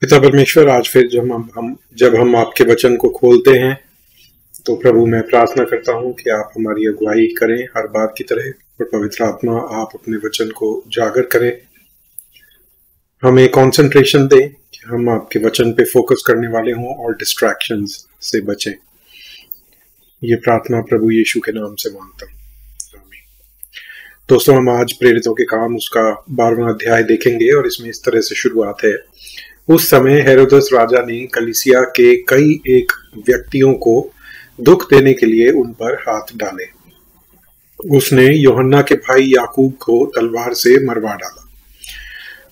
पिता परमेश्वर, आज फिर जब हम आपके वचन को खोलते हैं तो प्रभु मैं प्रार्थना करता हूं कि आप हमारी अगुवाई करें हर बार की तरह, और पवित्र आत्मा आप अपने वचन को उजागर करें, हमें कंसंट्रेशन दें कि हम आपके वचन पे फोकस करने वाले हों और डिस्ट्रैक्शंस से बचें। ये प्रार्थना प्रभु यीशु के नाम से मांगता हूं, आमीन। दोस्तों, हम आज प्रेरितों के काम उसका 12वां अध्याय देखेंगे और इसमें इस तरह से शुरुआत है। उस समय हेरोदस राजा ने कलीसिया के कई एक व्यक्तियों को दुख देने के लिए उन पर हाथ डाले। उसने यूहन्ना के भाई याकूब को तलवार से मरवा डाला।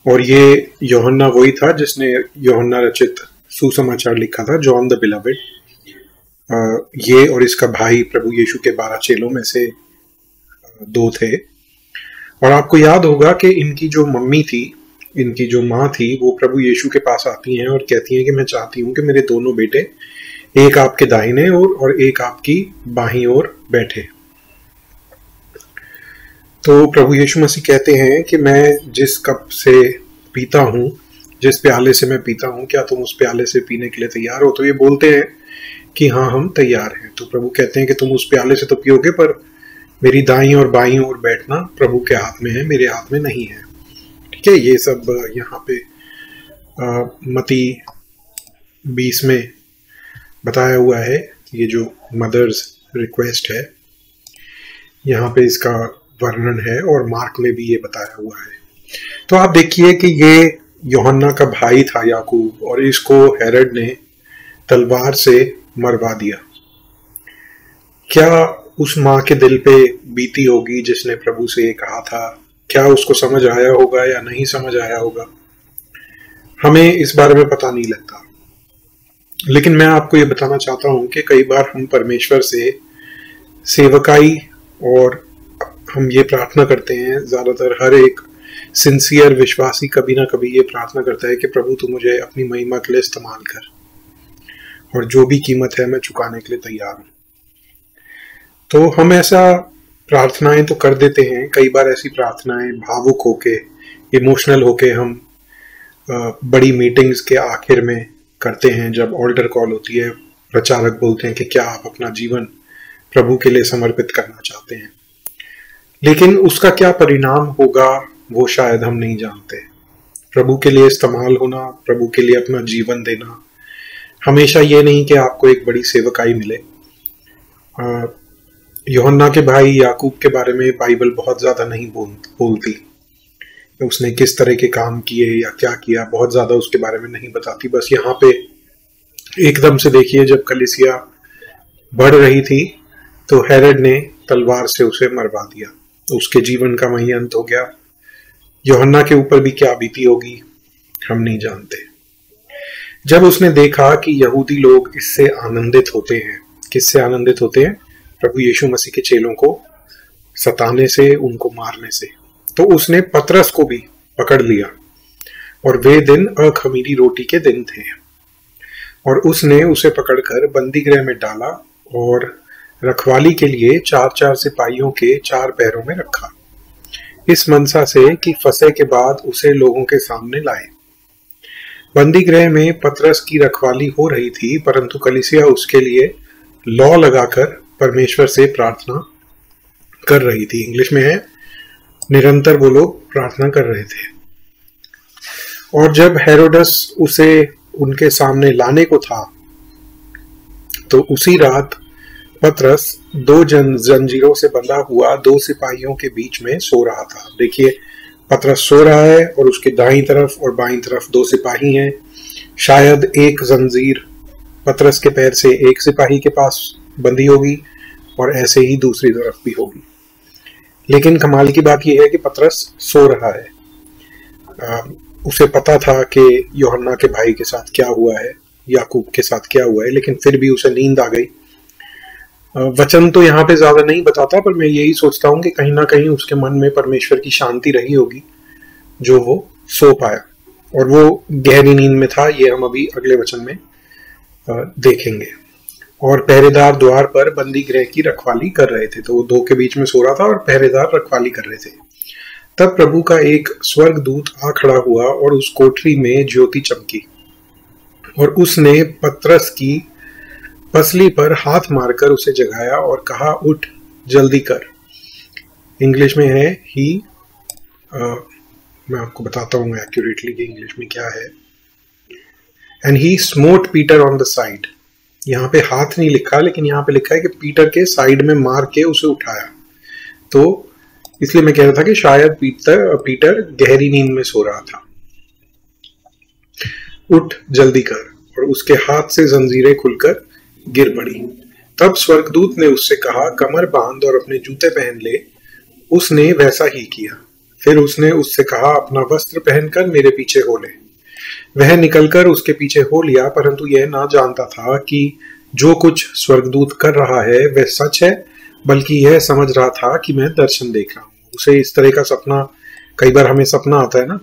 और ये यूहन्ना वही था जिसने यूहन्ना रचित सुसमाचार लिखा था, जॉन द बिलवेड। ये और इसका भाई प्रभु यीशु के 12 चेलों में से 2 थे। और आपको याद होगा कि इनकी जो मम्मी थी, इनकी जो माँ थी, वो प्रभु यीशु के पास आती हैं और कहती हैं कि मैं चाहती हूँ कि मेरे दोनों बेटे एक आपके दाहिने ओर और एक आपकी बाहीं ओर बैठे। तो प्रभु यीशु मसीह कहते हैं कि मैं जिस कप से पीता हूँ, जिस प्याले से मैं पीता हूँ, क्या तुम उस प्याले से पीने के लिए तैयार हो? तो ये बोलते हैं कि हाँ, हम तैयार हैं। तो प्रभु कहते हैं कि तुम उस प्याले से तो पियोगे, पर मेरी दाईं और बाईं ओर बैठना प्रभु के हाथ में है, मेरे हाथ में नहीं है। ठीक है, ये सब यहाँ पे मती 20 में बताया हुआ है। ये जो मदर्स रिक्वेस्ट है, यहाँ पे इसका वर्णन है, और मार्क में भी ये बताया हुआ है। तो आप देखिए कि ये यूहन्ना का भाई था याकूब, और इसको हेरोद ने तलवार से मरवा दिया। क्या उस माँ के दिल पे बीती होगी जिसने प्रभु से ये कहा था? क्या उसको समझ आया होगा या नहीं समझ आया होगा? हमें इस बारे में पता नहीं लगता। लेकिन मैं आपको ये बताना चाहता हूं कि कई बार हम परमेश्वर से सेवकाई, और हम ये प्रार्थना करते हैं, ज्यादातर हर एक सिंसियर विश्वासी कभी ना कभी ये प्रार्थना करता है कि प्रभु तू मुझे अपनी महिमा के लिए इस्तेमाल कर, और जो भी कीमत है मैं चुकाने के लिए तैयार हूं। तो हम ऐसा प्रार्थनाएं तो कर देते हैं। कई बार ऐसी प्रार्थनाएं भावुक होके, इमोशनल होके हम बड़ी मीटिंग्स के आखिर में करते हैं। जब ऑल्टर कॉल होती है, प्रचारक बोलते हैं कि क्या आप अपना जीवन प्रभु के लिए समर्पित करना चाहते हैं। लेकिन उसका क्या परिणाम होगा वो शायद हम नहीं जानते। प्रभु के लिए इस्तेमाल होना, प्रभु के लिए अपना जीवन देना, हमेशा ये नहीं कि आपको एक बड़ी सेवकाई मिले। यूहन्ना के भाई याकूब के बारे में बाइबल बहुत ज्यादा नहीं बोलती। उसने किस तरह के काम किए या क्या किया, बहुत ज्यादा उसके बारे में नहीं बताती। बस यहाँ पे एकदम से देखिए, जब कलीसिया बढ़ रही थी तो हेरोद ने तलवार से उसे मरवा दिया। तो उसके जीवन का वही अंत हो गया। यूहन्ना के ऊपर भी क्या बीती होगी हम नहीं जानते। जब उसने देखा कि यहूदी लोग इससे आनंदित होते हैं, किससे आनंदित होते हैं? प्रभु यीशु मसीह के चेलों को सताने से, उनको मारने से। तो उसने पतरस को भी पकड़ लिया, और वे दिन अखमीरी रोटी के दिन थे। और उसने उसे पकड़कर बंदी गृह में डाला और रखवाली के लिए 4-4 सिपाहियों के 4 पैरों में रखा, इस मनसा से कि फसह के बाद उसे लोगों के सामने लाए। बंदी गृह में पतरस की रखवाली हो रही थी, परंतु कलीसिया उसके लिए लॉ लगाकर परमेश्वर से प्रार्थना कर रही थी। इंग्लिश में है, निरंतर वो लोग प्रार्थना कर रहे थे। और जब हेरोदस उसे उनके सामने लाने को था, तो उसी रात पतरस 2 जंजीरों से बंधा हुआ 2 सिपाहियों के बीच में सो रहा था। देखिए, पतरस सो रहा है और उसके दाईं तरफ और बाईं तरफ 2 सिपाही हैं। शायद एक जंजीर पतरस के पैर से एक सिपाही के पास बंधी होगी, और ऐसे ही दूसरी तरफ भी होगी। लेकिन कमाल की बात यह है कि पतरस सो रहा है। उसे पता था कि यूहन्ना के भाई के साथ क्या हुआ है, याकूब के साथ क्या हुआ है, लेकिन फिर भी उसे नींद आ गई। वचन तो यहाँ पे ज्यादा नहीं बताता, पर मैं यही सोचता हूँ कि कहीं ना कहीं उसके मन में परमेश्वर की शांति रही होगी जो वो सो पाया, और वो गहरी नींद में था। ये हम अभी अगले वचन में देखेंगे। और पहरेदार द्वार पर बंदी गृह की रखवाली कर रहे थे। तो वो 2 के बीच में सो रहा था और पहरेदार रखवाली कर रहे थे। तब प्रभु का एक स्वर्गदूत आ खड़ा हुआ और उस कोठरी में ज्योति चमकी। और उसने पतरस की पसली पर हाथ मारकर उसे जगाया और कहा, उठ, जल्दी कर। इंग्लिश में है ही, मैं आपको बताता हूँ एक्यूरेटली कि इंग्लिश में क्या है। And he smote Peter on the side. यहाँ पे हाथ नहीं लिखा, लेकिन यहाँ पे लिखा है कि पीटर के साइड में मार के उसे उठाया। तो इसलिए मैं कह रहा था कि शायद पीटर गहरी नींद में सो रहा था। उठ, जल्दी कर। और उसके हाथ से जंजीरें खुलकर गिर पड़ी। तब स्वर्गदूत ने उससे कहा, कमर बांध और अपने जूते पहन ले। उसने वैसा ही किया। फिर उसने उससे कहा, अपना वस्त्र पहनकर मेरे पीछे हो ले। वह निकलकर उसके पीछे हो लिया, परंतु यह ना जानता था कि जो कुछ स्वर्गदूत कर रहा है वह सच है, बल्कि यह समझ रहा था कि मैं दर्शन देख रहा हूँ। उसे इस तरह का सपना, कई बार हमें सपना आता है ना,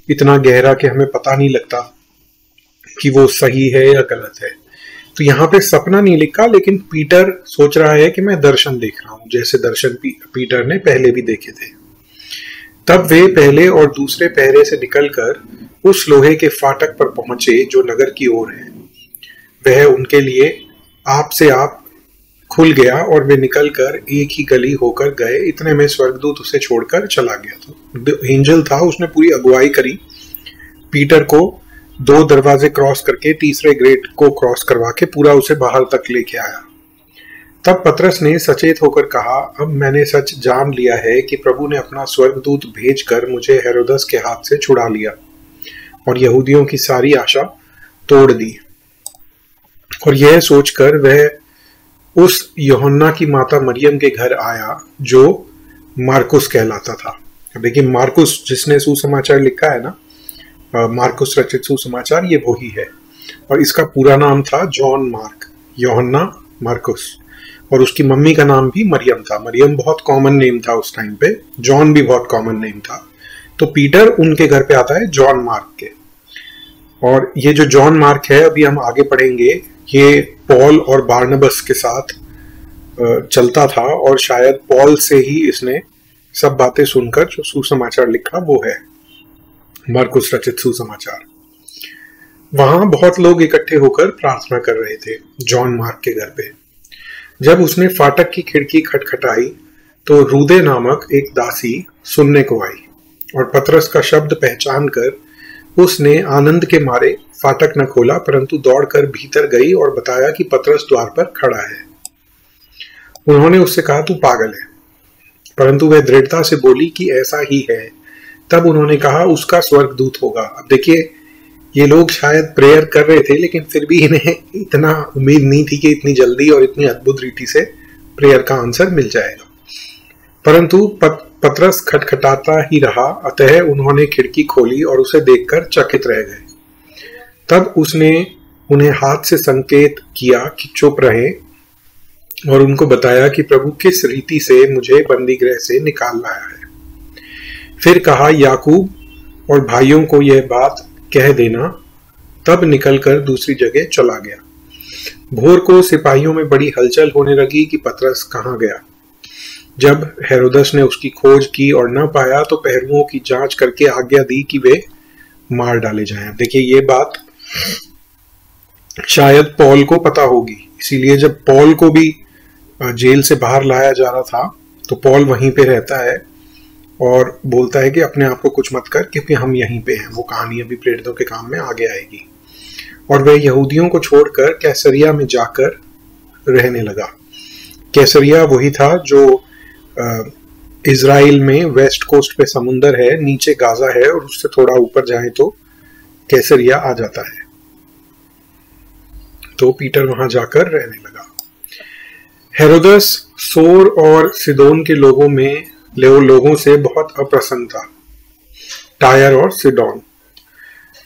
इतना गहरा कि हमें पता नहीं लगता कि वो सही है या गलत है। तो यहाँ पे सपना नहीं लिखा, लेकिन पीटर सोच रहा है कि मैं दर्शन देख रहा हूं, जैसे दर्शन पीटर ने पहले भी देखे थे। तब वे पहले और दूसरे पहरे से निकलकर उस लोहे के फाटक पर पहुंचे जो नगर की ओर है। वह उनके लिए आप से आप खुल गया और वे निकलकर एक ही गली होकर गए। इतने में स्वर्गदूत उसे छोड़कर चला गया। तो एंजल था, उसने पूरी अगुवाई करी, पीटर को 2 दरवाजे क्रॉस करके तीसरे गेट को क्रॉस करवा के पूरा उसे बाहर तक लेके आया। तब पतरस ने सचेत होकर कहा, अब मैंने सच जान लिया है कि प्रभु ने अपना स्वर्गदूत भेजकर मुझे हेरोदस के हाथ से छुड़ा लिया और यहूदियों की सारी आशा तोड़ दी। और यह सोचकर वह उस यूहन्ना की माता मरियम के घर आया जो मार्कुस कहलाता था। देखिए, मार्कुस जिसने सुसमाचार लिखा है ना, मार्कुस रचित सुसमाचार, ये वही है। और इसका पूरा नाम था जॉन मार्क, यूहन्ना मार्कुस। और उसकी मम्मी का नाम भी मरियम था। मरियम बहुत कॉमन नेम था उस टाइम पे, जॉन भी बहुत कॉमन नेम था। तो पीटर उनके घर पे आता है जॉन मार्क के। और ये जो जॉन मार्क है, अभी हम आगे पढ़ेंगे, ये पॉल और बारनबस के साथ चलता था और शायद पॉल से ही इसने सब बातें सुनकर जो सुसमाचार लिखा वो है मार्कुस रचित सुसमाचार। वहां बहुत लोग इकट्ठे होकर प्रार्थना कर रहे थे जॉन मार्क के घर पे। जब उसने फाटक की खिड़की खटखटाई तो रूदे नामक एक दासी सुनने को आई और पतरस का शब्द पहचान कर उसने आनंद के मारे फाटक न खोला, परंतु दौड़कर भीतर गई और बताया कि पतरस द्वार पर खड़ा है। उन्होंने उससे कहा, तू पागल है, परंतु वह दृढ़ता से बोली कि ऐसा ही है। तब उन्होंने कहा, उसका स्वर्गदूत होगा। अब देखिए, ये लोग शायद प्रेयर कर रहे थे, लेकिन फिर भी इन्हें इतना उम्मीद नहीं थी कि इतनी जल्दी और इतनी अद्भुत रीति से प्रेयर का आंसर मिल जाएगा। परंतु पतरस खटखटाता ही रहा, अतः उन्होंने खिड़की खोली और उसे देखकर चकित रह गए। तब उसने उन्हें हाथ से संकेत किया कि चुप रहें और उनको बताया कि प्रभु किस रीति से मुझे बंदीगृह से निकाल लाया है। फिर कहा, याकूब और भाइयों को यह बात कह देना। तब निकलकर दूसरी जगह चला गया। भोर को सिपाहियों में बड़ी हलचल होने लगी कि पतरस कहाँ गया। जब हेरोदस ने उसकी खोज की और न पाया तो पहरुओं की जांच करके आज्ञा दी कि वे मार डाले जाएं। देखिए, ये बात शायद पॉल को पता होगी, इसीलिए जब पॉल को भी जेल से बाहर लाया जा रहा था तो पॉल वहीं पे रहता है और बोलता है कि अपने आप को कुछ मत कर, क्योंकि हम यहीं पे हैं। वो कहानी अभी प्रेरितों के काम में आगे आएगी। और वह यहूदियों को छोड़कर कैसरिया में जाकर रहने लगा। कैसरिया वही था जो इजराइल में वेस्ट कोस्ट पे समुंदर है, नीचे गाजा है और उससे थोड़ा ऊपर जाए तो कैसरिया आ जाता है। तो पीटर वहां जाकर रहने लगा। हेरोदस सोर और सिदोन के लोगों से बहुत अप्रसन्न था, टायर और सिडोन।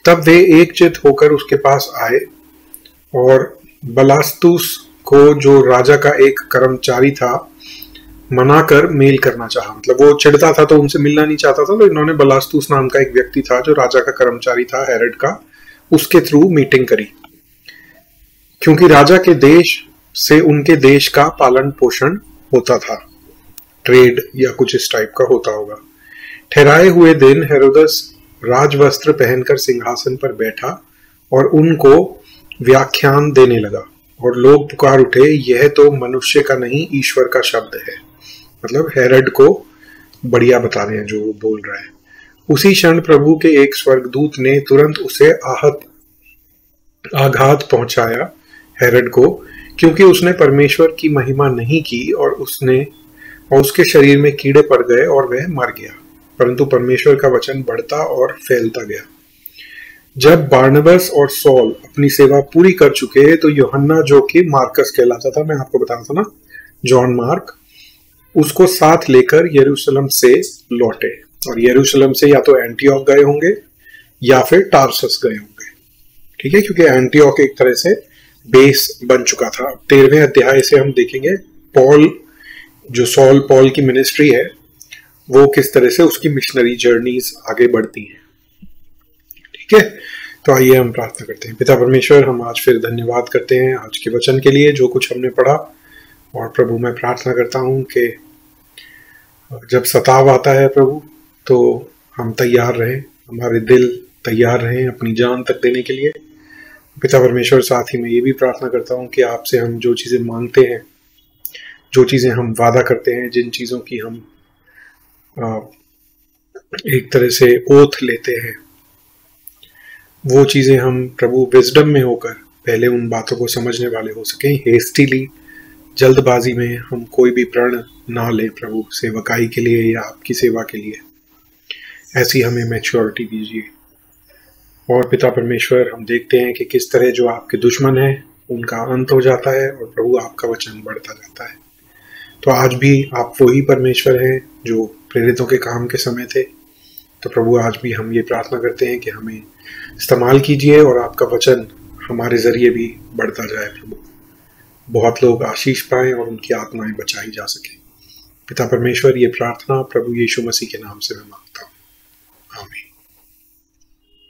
तब वे एकचित होकर उसके पास आए और बलास्तुस को, जो राजा का एक कर्मचारी था, मनाकर मेल करना चाहा। मतलब वो चिढ़ता था तो उनसे मिलना नहीं चाहता था, तो इन्होंने बलास्तुस नाम का एक व्यक्ति था जो राजा का कर्मचारी था, हेरोड का, उसके थ्रू मीटिंग करी, क्योंकि राजा के देश से उनके देश का पालन पोषण होता था, ट्रेड या कुछ इस टाइप का होता होगा। ठहराए हुए दिन हेरोदस राजवस्त्र पहनकर सिंहासन पर बैठा और उनको व्याख्यान देने लगा और लोग पुकार उठे, यह तो मनुष्य का नहीं ईश्वर का शब्द है। मतलब हेरोड को बढ़िया बता रहे हैं जो वो बोल रहा है। उसी क्षण प्रभु के एक स्वर्गदूत ने तुरंत उसे आघात पहुंचाया हेरोड को, क्योंकि उसने परमेश्वर की महिमा नहीं की और उसके शरीर में कीड़े पड़ गए और वह मर गया। परंतु परमेश्वर का वचन बढ़ता और फैलता गया। जब बारनबास और सौल अपनी सेवा पूरी कर चुके तो यूहन्ना, जो कि मार्कस कहलाता था, मैं आपको बताया था ना, जॉन मार्क, उसको साथ लेकर यरूशलेम से लौटे। और यरूशलेम से या तो एंटियोक गए होंगे या फिर टारसस गए होंगे। ठीक है, क्योंकि एंटियोक एक तरह से बेस बन चुका था। 13वें अध्याय से हम देखेंगे सॉल पॉल की मिनिस्ट्री है, वो किस तरह से उसकी मिशनरी जर्नीज आगे बढ़ती हैं। ठीक है, तो आइए हम प्रार्थना करते हैं। पिता परमेश्वर, हम आज फिर धन्यवाद करते हैं आज के वचन के लिए जो कुछ हमने पढ़ा। और प्रभु, मैं प्रार्थना करता हूं कि जब सताव आता है प्रभु, तो हम तैयार रहें, हमारे दिल तैयार रहें अपनी जान तक देने के लिए। पिता परमेश्वर, साथ ही मैं ये भी प्रार्थना करता हूं कि आपसे हम जो चीज़ें मांगते हैं, जो चीज़ें हम वादा करते हैं, जिन चीज़ों की हम एक तरह से ओथ लेते हैं, वो चीज़ें हम प्रभु विजडम में होकर पहले उन बातों को समझने वाले हो सकें। हेस्टीली, जल्दबाजी में हम कोई भी प्रण ना लें प्रभु, सेवकाई के लिए या आपकी सेवा के लिए। ऐसी हमें मैच्योरिटी दीजिए। और पिता परमेश्वर, हम देखते हैं कि किस तरह जो आपके दुश्मन हैं उनका अंत हो जाता है और प्रभु आपका वचन बढ़ता जाता है। तो आज भी आप वही परमेश्वर हैं जो प्रेरितों के काम के समय थे। तो प्रभु, आज भी हम ये प्रार्थना करते हैं कि हमें इस्तेमाल कीजिए और आपका वचन हमारे जरिए भी बढ़ता जाए प्रभु। बहुत लोग आशीष पाएं और उनकी आत्माएं बचाई जा सके। पिता परमेश्वर, ये प्रार्थना प्रभु यीशु मसीह के नाम से मैं मांगता हूँ, आमीन।